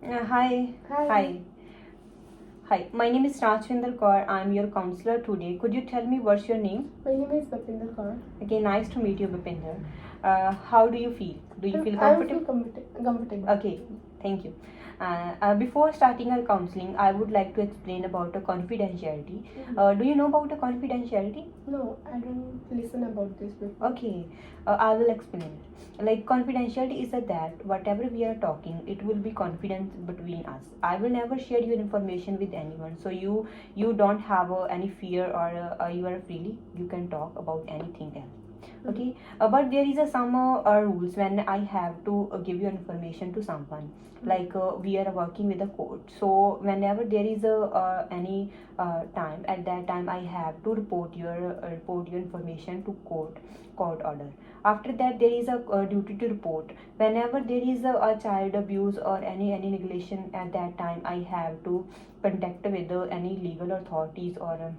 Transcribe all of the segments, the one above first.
Hi. Hi. Hi. Hi. My name is Rajvinder Kaur. I'm your counselor today. Could you tell me what's your name? My name is Bapinder Kaur. Okay, nice to meet you, Bipinder. How do you feel? Do you feel I comfortable? feel comfortable. Okay, thank you. Before starting our counseling, I would like to explain about the confidentiality. Do you know about the confidentiality? No, I don't listen about this before. Okay, I will explain it. Like confidentiality is that whatever we are talking, it will be confidence between us. I will never share your information with anyone, so you don't have any fear or you are freely you can talk about anything else. Okay, but there is some rules when I have to give your information to someone. Like we are working with a court, so whenever there is any time, at that time I have to report your information to court order. After that there is a duty to report whenever there is a child abuse or any neglection. At that time I have to contact with any legal authorities or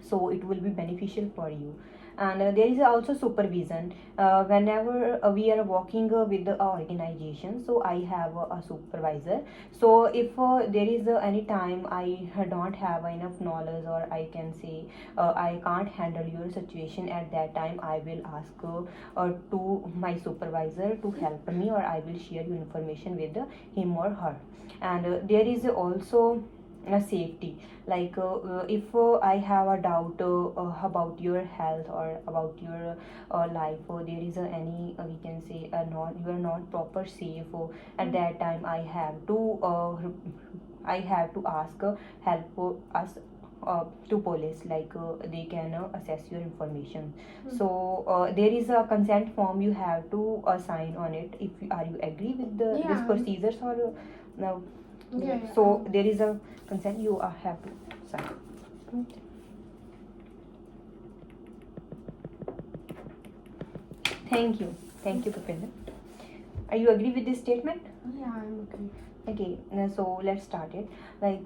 so it will be beneficial for you. And there is also supervision whenever we are working with the organization, so I have a supervisor. So if there is any time I don't have enough knowledge, or I can say I can't handle your situation, at that time I will ask to my supervisor to help me, or I will share your information with him or her. And there is also safety. Like if I have a doubt about your health or about your life, or there is any we can say not you are not proper safe, at that time I have to ask help us to police, like they can assess your information. So there is a consent form you have to sign on it. If are you agree with this procedures, or no? So there is a consent you have to sign. Thank you. Thank you, Kapinder. Are you agree with this statement? Yeah, I'm okay. Okay, so let's start it. Like,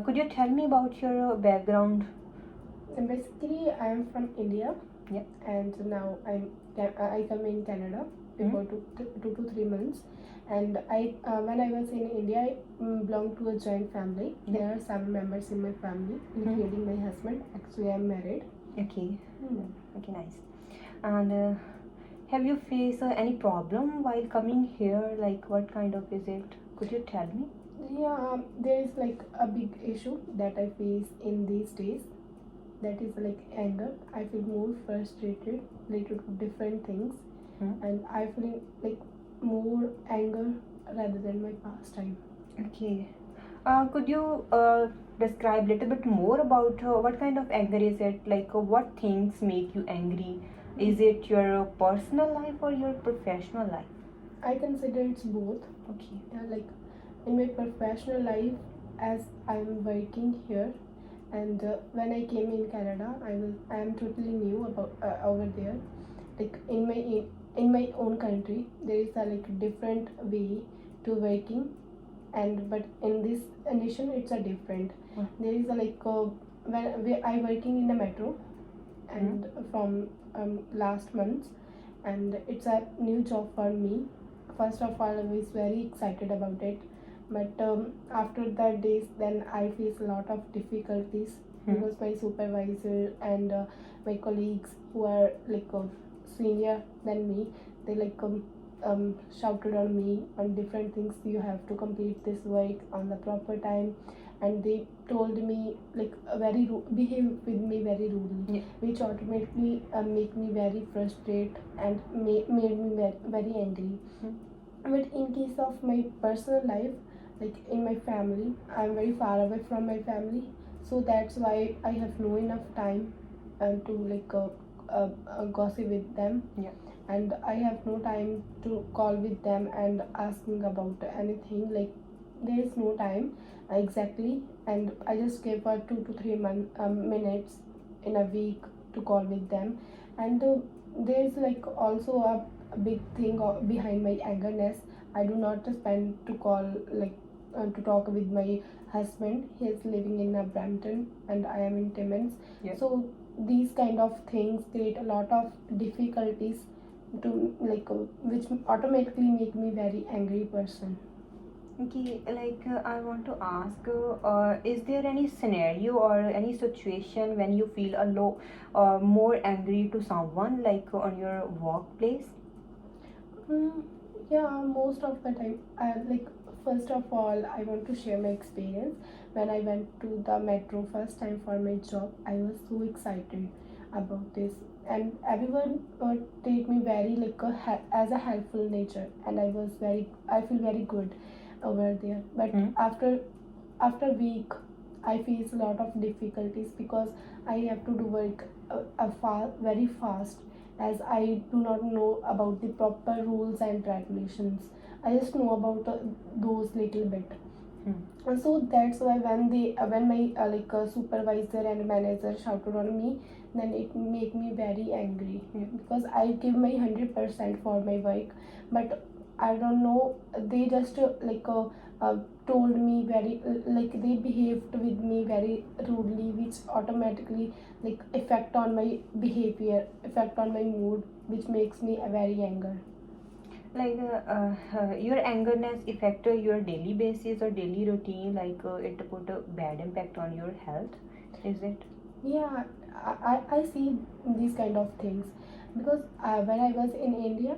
could you tell me about your background? And basically, I am from India. Yeah. And now I come in Canada before 2 to 3 months. And when I was in India, I belonged to a joint family. There are 7 members in my family, including my husband. Actually, I'm married. Okay. Okay, nice. And have you faced any problem while coming here? Like, what kind of is it? Could you tell me? Yeah, there is like a big issue that I face in these days. That is like anger. I feel more frustrated related to different things, and I feel like more anger rather than my past time. Okay. Could you describe a little bit more about what kind of anger is it? Like, what things make you angry? Is it your personal life or your professional life? I consider it's both. Okay. Yeah, like in my professional life, as I'm working here, and when I came in Canada, I am totally new about over there. Like in my own country, there is a like different way to working, and but in this nation it's a different. There is a like when I working in the metro, and from last month, and it's a new job for me. First of all, I was very excited about it, but after that days, then I face a lot of difficulties because my supervisor and my colleagues who are like senior than me, they like shouted on me on different things. You have to complete this work on the proper time, and they told me like behave with me very rudely, which automatically make me very frustrated and made me very angry. But in case of my personal life, like in my family, I'm very far away from my family, so that's why I have no enough time to like gossip with them. And I have no time to call with them and asking about anything. Like there is no time exactly, and I just give her 2 to 3 minutes in a week to call with them. And there's like also a big thing behind my angerness. I do not spend to call like to talk with my husband. He is living in Brampton and I am in Timmins. So these kind of things create a lot of difficulties to like which automatically make me very angry person. Okay, like I want to ask, is there any scenario or any situation when you feel a low, more angry to someone, like on your workplace? Mm, yeah, most of the time. First of all, I want to share my experience. When I went to the metro first time for my job, I was so excited about this, and everyone take me very as a helpful nature, and I feel very good over there. But Hmm. after week, I face a lot of difficulties because I have to do work very fast, as I do not know about the proper rules and regulations. I just know about those little bit. Hmm. And so that's why when my supervisor and manager shouted on me, then it make me very angry, because I give my 100% for my work, but I don't know, they just told me very they behaved with me very rudely, which automatically affect on my behavior, affect on my mood, which makes me very anger. Like your angerness affect your daily basis or daily routine, like it put a bad impact on your health, is it? Yeah, I see these kind of things, because when I was in India,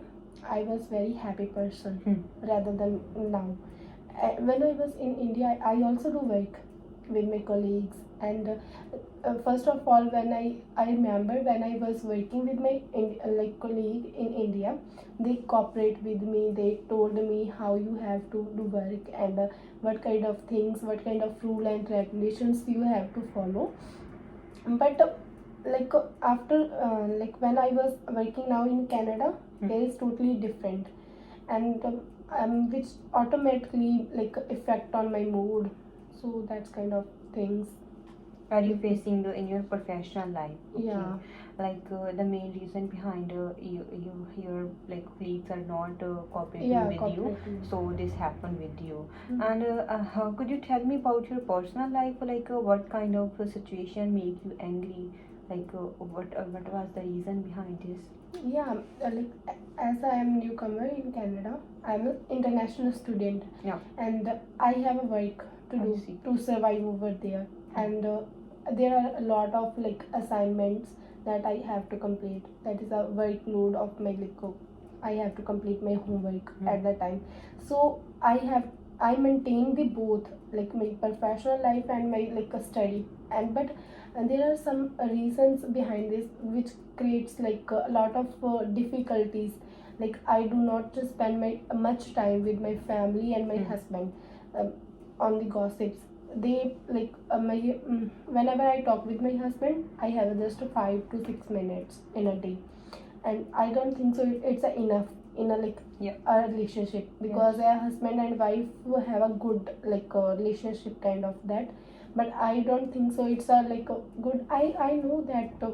I was very happy person rather than now. When I was in India, I also do work with my colleagues, and first of all, I remember when I was working with my colleague in India, they cooperate with me. They told me how you have to do work, and what kind of things, what kind of rule and regulations you have to follow. But after when I was working now in Canada, it is totally different, and which automatically affect on my mood. So that's kind of things Are you facing in your professional life? Okay. Yeah. Like the main reason behind your like colleagues are not cooperating Yeah, with you, cooperating. so this happened with you. Mhm. And could you tell me about your personal life, like what kind of situation make you angry, like what was the reason behind this? Yeah, as I am newcomer in Canada, I'm an international student. Yeah. And I have a work to I do see. to survive over there, and there are a lot of assignments that I have to complete. That is a workload of my I have to complete my homework at that time. So I maintain the both, like my professional life and my a study, but there are some reasons behind this which creates a lot of difficulties. Like I do not spend my much time with my family and my husband um, on the gossips. They whenever I talk with my husband, I have just 5 to 6 minutes in a day, and I don't think so it's enough in a a relationship, because a husband and wife who have a good a relationship kind of that. But I don't think so it's a a good. I know that,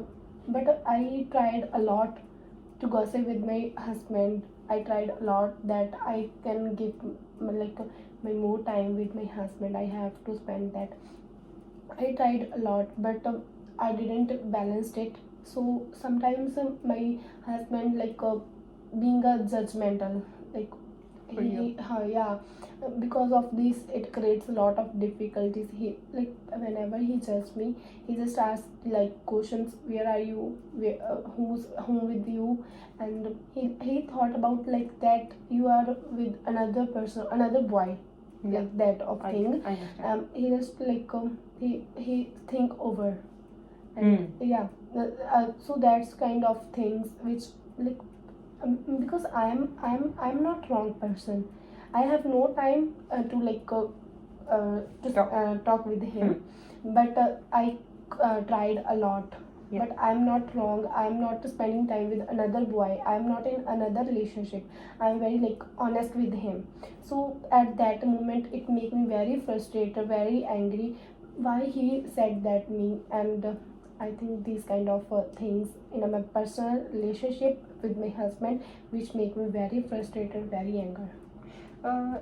but I tried a lot to gossip with my husband. I tried a lot that I can give my more time with my husband. I have to spend that. I tried a lot, but I didn't balance it. So sometimes my husband being a judgmental, like yeah, because of this it creates a lot of difficulties. He whenever he judges me, he just asks questions, where are you, who's home with you, and he thought about that you are with another person, another boy, that of thing. I understand. He just he think over, and yeah, so that's kind of things which because I'm not wrong person. I have no time to talk with him, but I tried a lot. But I'm not wrong. I'm not spending time with another boy. I'm not in another relationship. I'm very honest with him. So at that moment, it made me very frustrated, very angry. Why he said that me, and I think these kind of things in my personal relationship with my husband, which make me very frustrated, very angry. Uh,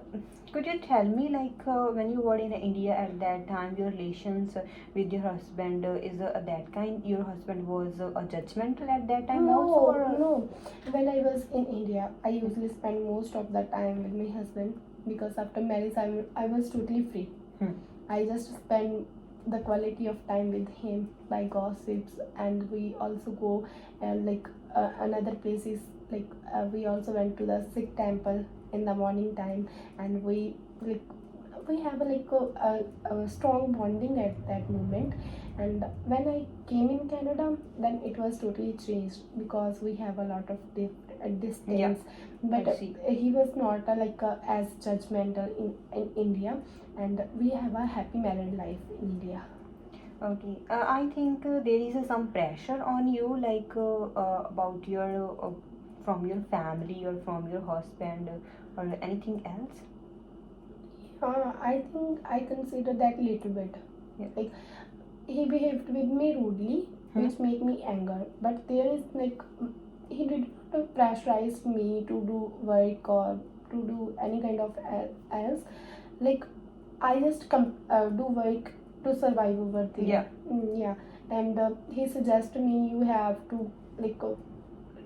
could you tell me, like, when you were in India at that time, your relations with your husband is that kind? Your husband was judgmental at that time also, or No. When I was in India, I usually spend most of the time with my husband. because after marriage I was totally free. Hmm. I just spend the quality of time with him by gossips, and we also go another places, we also went to the Sikh temple in the morning time, and like we have a strong bonding at that moment. And when I came in Canada, then it was totally changed because we have a lot of distance. Yeah, But I see. he was not as judgmental in India, and we have a happy married life in India. Okay, I think there is some pressure on you, about your from your family or from your husband or anything else. I think I consider that little bit. Yeah. Like he behaved with me rudely, Hmm. which made me anger. But there is he did not pressurize me to do work or to do any kind of else. Like I just do work to survive over there. Yeah. Yeah. And he suggested me you have to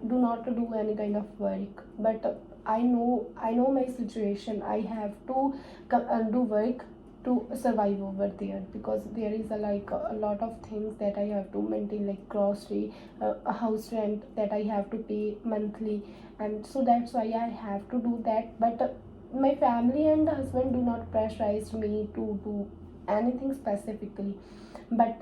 do not do any kind of work. But I know my situation. I have to do work to survive over there, because there is a lot of things that I have to maintain, like grocery, a house rent that I have to pay monthly, and so that's why I have to do that. But my family and husband do not pressurize me to do anything specifically. But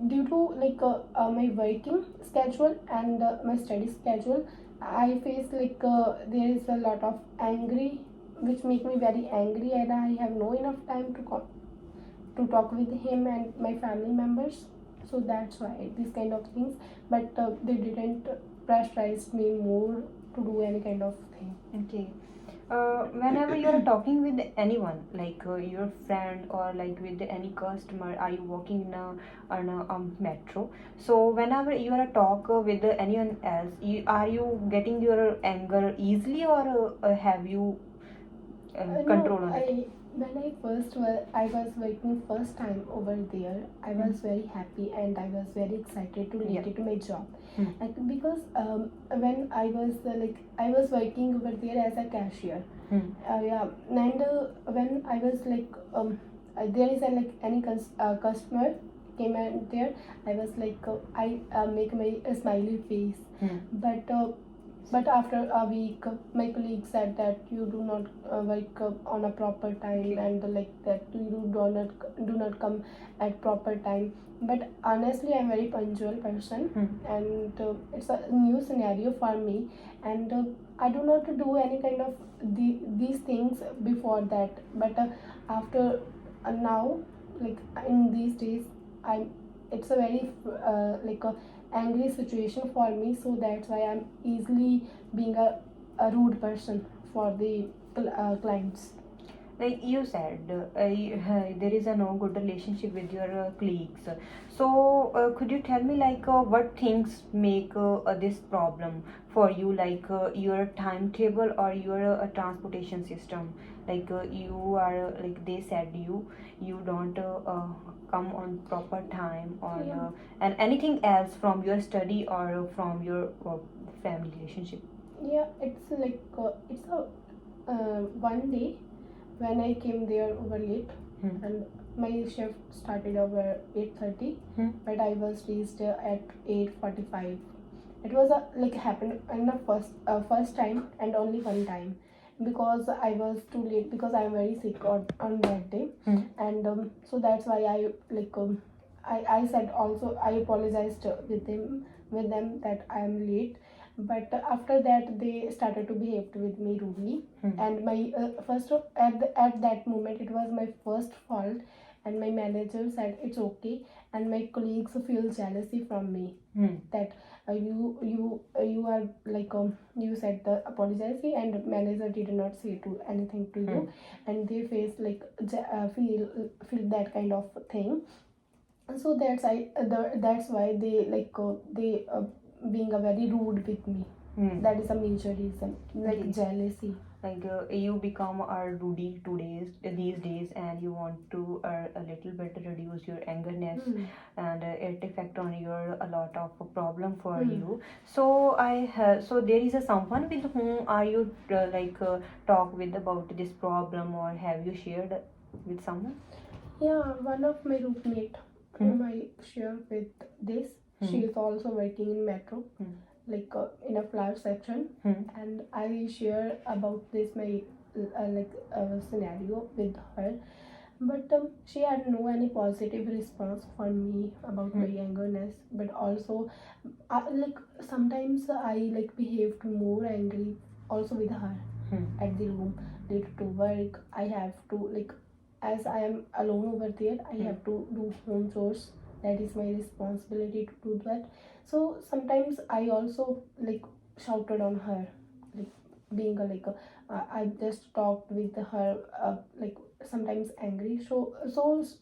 due to my working schedule and my study schedule, I face there is a lot of angry, which make me very angry, and I have no enough time to talk with him and my family members. So that's why these kind of things. But they didn't pressurize me more to do any kind of thing. Okay. Whenever you are talking with anyone, like your friend or like with any customer, are you walking in a metro? So whenever you are talk with anyone else, are you getting your anger easily, or have you control on it? When I was working first time over there, I was very happy and I was very excited to related to my job. Because when I was I was working over there as a cashier. Yeah, and when I was there is any customer came in there, I was I make my smiley face. But after a week, my colleague said that you do not work on a proper time. Okay. And that you do not come at proper time. But honestly, I'm very punctual person. And it's a new scenario for me, and I do not do any kind of these things before that. But after now, in these days, it's a very a angry situation for me. So that's why I'm easily being a rude person for the clients. Like you said, there is a no good relationship with your colleagues. So could you tell me what things make this problem for you, your timetable or your transportation system? You are they said you don't come on proper time, or Yeah. And anything else from your study or from your family relationship? Yeah, it's it's a one day when I came there over late. And my shift started over 8:30. But I was reached at 8:45. It was happened in the first time and only one time, because I was too late, because I am very sick on that day. And so that's why I said also, I apologized with them that I am late. But after that, they started to behave with me rudely. And my at that moment, it was my first fault, and my manager said it's okay, and my colleagues feel jealousy from me, that you are you said the apology, and manager did not say to anything to you. And they face feel that kind of thing. So that's why they being a very rude with me. That is a major reason, Okay. jealousy. Like you become a Rudy these days, and you want to a little bit reduce your angerness, and it affect on your a lot of problem for you. So so there is a someone with whom are you talk with about this problem, or have you shared with someone? Yeah, one of my roommate whom I share with this. She is also working in metro, like in a flower section, and I share about this my scenario with her. But she had no any positive response for me about my angerness. But also, like sometimes I like behaved more angry also with her at the room related to work. I have to like, as I am alone over there, I have to do home chores. That is my responsibility to do that. So sometimes I also like shouted on her, like being a I just talked with her like sometimes angry. So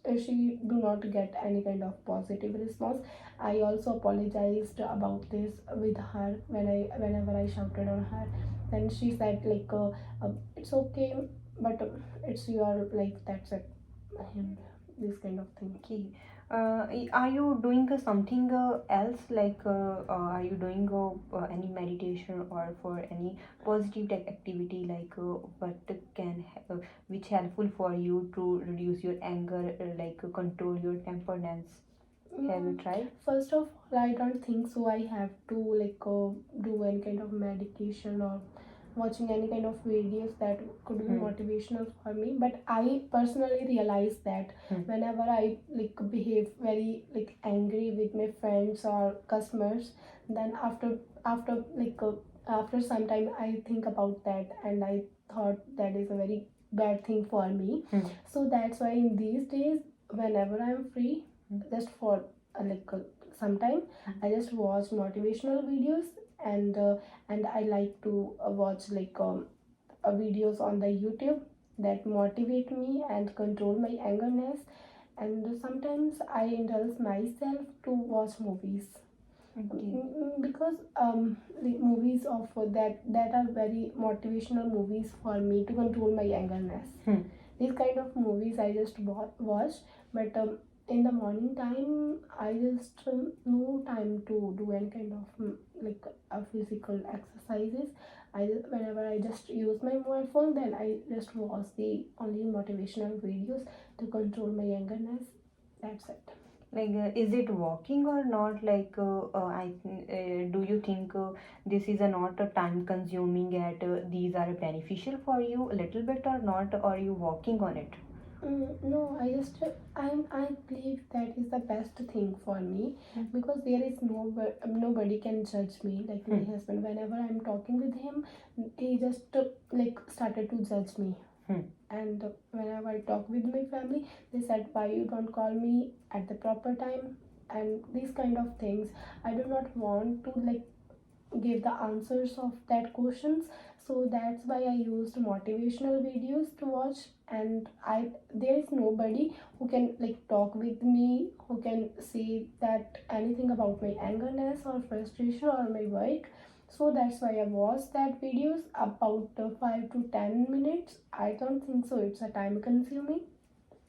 she do not get any kind of positive response. I also apologized about this with her whenever I shouted on her. Then she said like it's okay, but it's your life, that's it, and this kind of thing. Okay. Are you doing something else, like are you doing any meditation or for any positive tech activity, like what can which helpful for you to reduce your anger, control your temperness? Have you tried? First of all, I don't think so I have to like do any kind of medication or watching any kind of videos that could be motivational for me. But I personally realize that whenever I like behave very like angry with my friends or customers, then after some time I think about that, and I thought that is a very bad thing for me. So that's why in these days, whenever I'm free, just for like sometime I just watch motivational videos, and I like to watch like videos on the YouTube that motivate me and control my angerness. And sometimes I indulge myself to watch movies. Okay. Because the movies of that are very motivational movies for me to control my angerness. These kind of movies I just watch. But in the morning time I just no time to do any kind of physical exercises. Whenever I just use my mobile phone, then I just watch the only motivational videos to control my angerness. That's it. Like is it working or not? Like do you think this is a not a time consuming, at these are beneficial for you a little bit or not, or are you working on it? No, I believe that is the best thing for me, because there is nobody can judge me like my husband. Whenever I'm talking with him, he just like started to judge me. And whenever I talk with my family, they said, why you don't call me at the proper time, and these kind of things. I do not want to like give the answers of that questions. So that's why I used motivational videos to watch. And there is nobody who can like talk with me, who can say that anything about my angerness or frustration or my work. So that's why I watched that videos about 5 to 10 minutes. I don't think so it's a time consuming.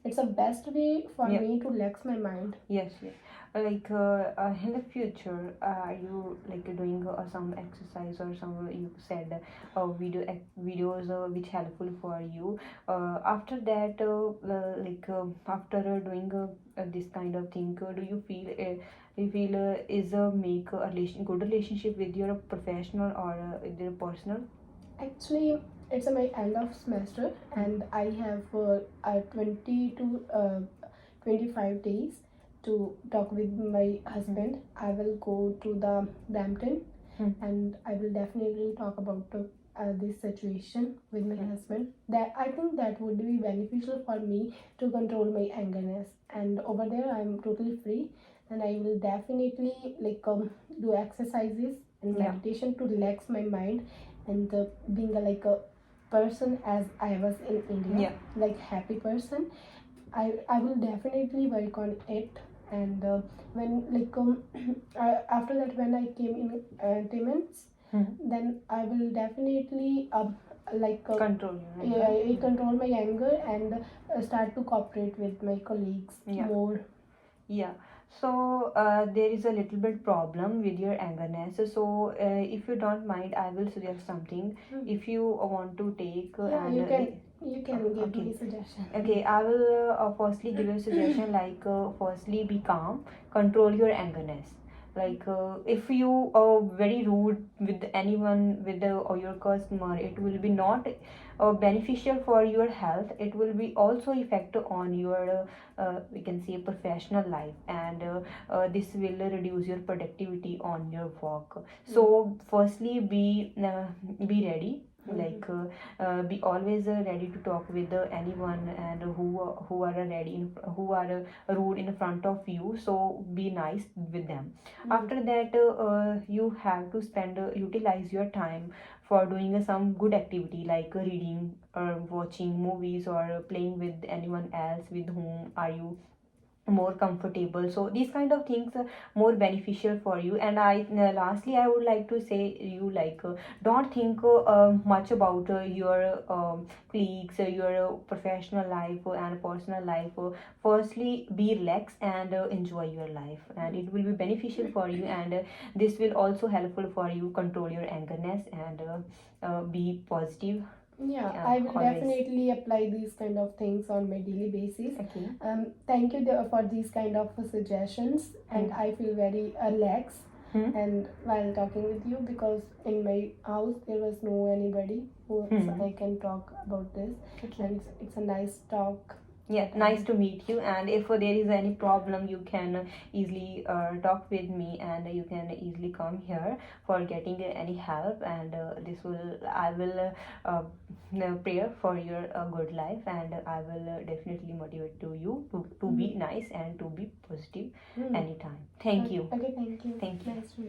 It's a best way for me to relax my mind. Yes, yes. Like in the future, are you like doing some exercise, or some you said videos which helpful for you? After that, after doing this kind of thing, do you feel is make a good relationship with your professional or with your personal? Actually, it's my end of semester, and I have 20 to 25 days to talk with my husband. I will go to the Brampton, and I will definitely talk about this situation with my husband. That I think that would be beneficial for me to control my angerness. And over there, I'm totally free, and I will definitely do exercises and meditation to relax my mind, and being like a person as I was in India, like happy person. I will definitely work on it. And when after that, when I came in Timmins, then I will definitely Control your anger. yeah, I control my anger and start to cooperate with my colleagues Yeah. more. Yeah, so there is a little bit problem with your angerness. So if you don't mind, I will suggest something. Hmm. If you want to take Yeah, and you can give okay. me suggestion. Okay, I will firstly give you a suggestion like firstly be calm, control your angerness. Like if you are very rude with anyone with or your customer, it will be not beneficial for your health. It will be also effect on your we can say professional life, and this will reduce your productivity on your work. So firstly be ready, like be always ready to talk with anyone and who are ready who are rude in front of you, so be nice with them. After that you have to spend utilize your time for doing some good activity like reading or watching movies or playing with anyone else with whom are you more comfortable. So these kind of things are more beneficial for you. And I lastly I would like to say you like don't think much about your colleagues, your professional life and personal life. Firstly be relaxed and enjoy your life, and it will be beneficial for you, and this will also helpful for you control your angerness and be positive. Yeah, Yeah, I will always. definitely apply these kind of things on my daily basis. Okay. Thank you for these kind of suggestions, and I feel very relaxed. And while talking with you, because in my house there was no anybody who I can talk about this, and it's a nice talk. Yeah, nice to meet you. And if there is any problem, you can easily talk with me, and you can easily come here for getting any help. And this will I will pray for your good life, and I will definitely motivate to you to be nice and to be positive anytime. Thank you. Okay, thank you. Thank you. Nice to meet you.